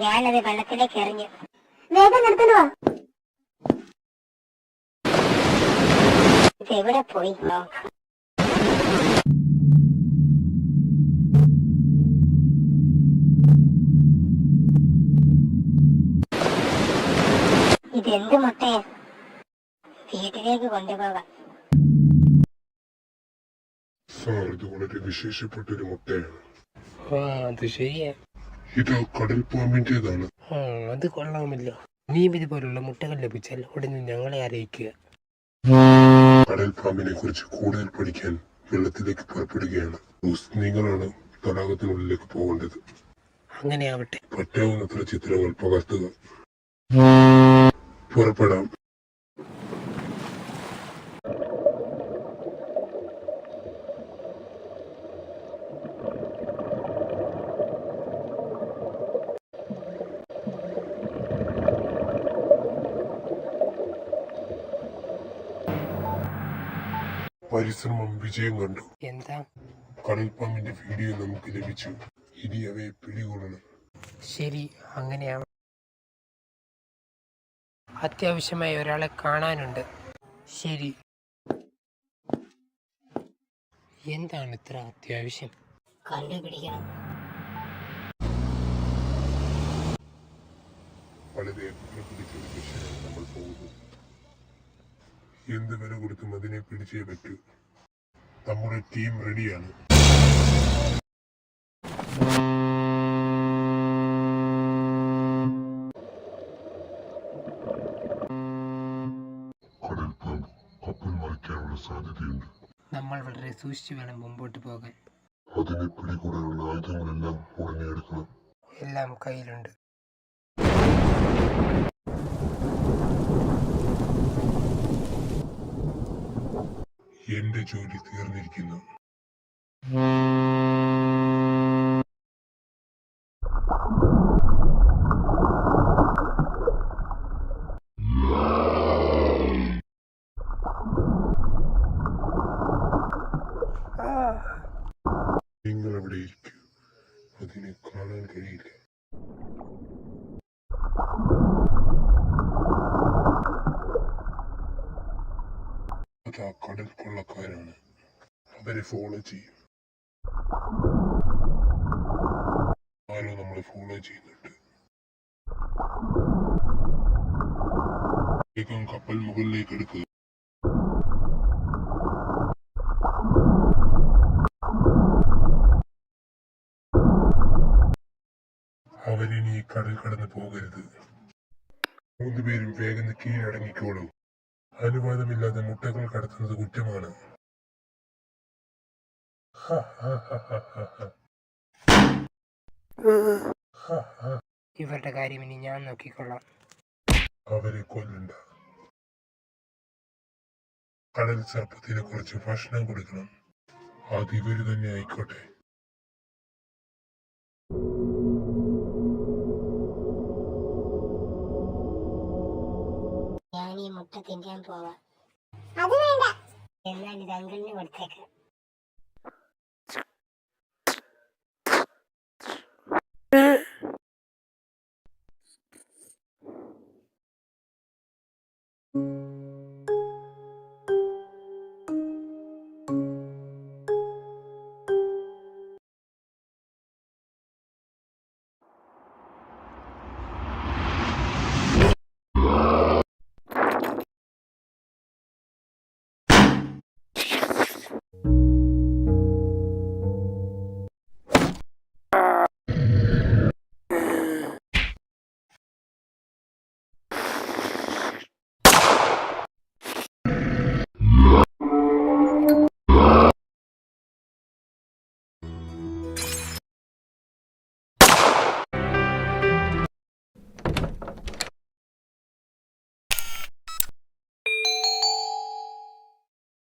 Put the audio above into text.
ഞാനത് വെള്ളത്തിലേക്ക് എറിഞ്ഞു. വേഗം നിർത്തണോ? ഇതെവിടെ പോയി? ഇതെന്ത് മുട്ടയാ? വീട്ടിലേക്ക് കൊണ്ടുപോകാം. സാർ, ഇത് വളരെ വിശേഷപ്പെട്ടൊരു മുട്ടയാണ്. അത് ശരിയാ. ഇത് കടൽ പാമ്പിന്റേതാണ്. അത് കൊള്ളാമല്ലോ. നീ ഇതുപോലുള്ള മുട്ടകൾ ലഭിച്ചാൽ ഉടനെ ഞങ്ങളെ അറിയിക്കുക. കടൽ പാമ്പിനെ കുറിച്ച് കൂടുതൽ പഠിക്കാൻ വെള്ളത്തിലേക്ക് പുറപ്പെടുകയാണ്. നിങ്ങളാണ് തടാകത്തിനുള്ളിലേക്ക് പോകേണ്ടത്. അങ്ങനെ ആവട്ടെ. പറ്റാവുന്നത്ര ചിത്രങ്ങൾ പകർത്തുക. പുറപ്പെടാം. പരിശ്രമം വിജയം കണ്ടു. എന്താ? കടൽപ്പാമ്പിന്റെ വീഡിയോ നമുക്ക് ലഭിച്ചു. ഇനി അവയെ പിടികൂടണം. ശരി, അങ്ങനെയാവട്ടെ. അത്യാവശ്യമായി ഒരാളെ കാണാനുണ്ട്. ശരി. എന്താണ് ഇത്ര അത്യാവശ്യം? കണ്ടുപിടിക്കണം. വളരെ പിടിച്ചൊരു മിഷനാണ് നമ്മൾ പോകുന്നത്. എന്ത് വില കൊടുത്തും അതിനെ പിടിച്ചേ പറ്റൂ. നമ്മുടെ ടീം റെഡിയാണ്. കടൽപ്പാമ്പ് കപ്പൽ മറിക്കാനുള്ള സാധ്യതയുണ്ട്. നമ്മൾ വളരെ സൂക്ഷിച്ചു വേണം മുമ്പോട്ട് പോകാൻ. അതിനെ പിടികൂടാനുള്ള ആയുധങ്ങളെല്ലാം ഉടനെ എടുക്കണം. എല്ലാം കയ്യിലുണ്ട്. എന്റെ ജോലി തീർന്നിരിക്കുന്നു. നിങ്ങൾ അവിടെ ഇരിക്കൂ. അതിനെ കാണാൻ കഴിയില്ല. അതാ കടൽ കൊള്ളക്കാരാണ്. അവരെ ഫോളോ ചെയ്യും. ആരോ നമ്മളെ ഫോളോ ചെയ്യുന്നുണ്ട്. വേഗം കപ്പൽ മുകളിലേക്ക് എടുക്കുക. അവരിനി കടൽ കടന്ന് പോകരുത്. 3 പേരും വേഗം കീഴടങ്ങിക്കോളൂ. അനുവാദമില്ലാതെ മുട്ടകൾ കടത്തുന്നത് കുറ്റമാണ്. ഇവരുടെ കാര്യം ഇനി ഞാൻ നോക്കിക്കൊള്ളാം. അവരെ കൊല്ലണ്ട. കടൽ സർപ്പത്തിനെ കുറച്ച് ഭക്ഷണം കൊടുക്കണം. അത് ഇവര് തന്നെ ആയിക്കോട്ടെ. ഞാൻ ഈ മുട്ട തിന്നാൻ പോവാം. അത് വേണ്ട. എന്നാൽ ഇത് അങ്കിളിന് കൊടുത്തേക്കാം.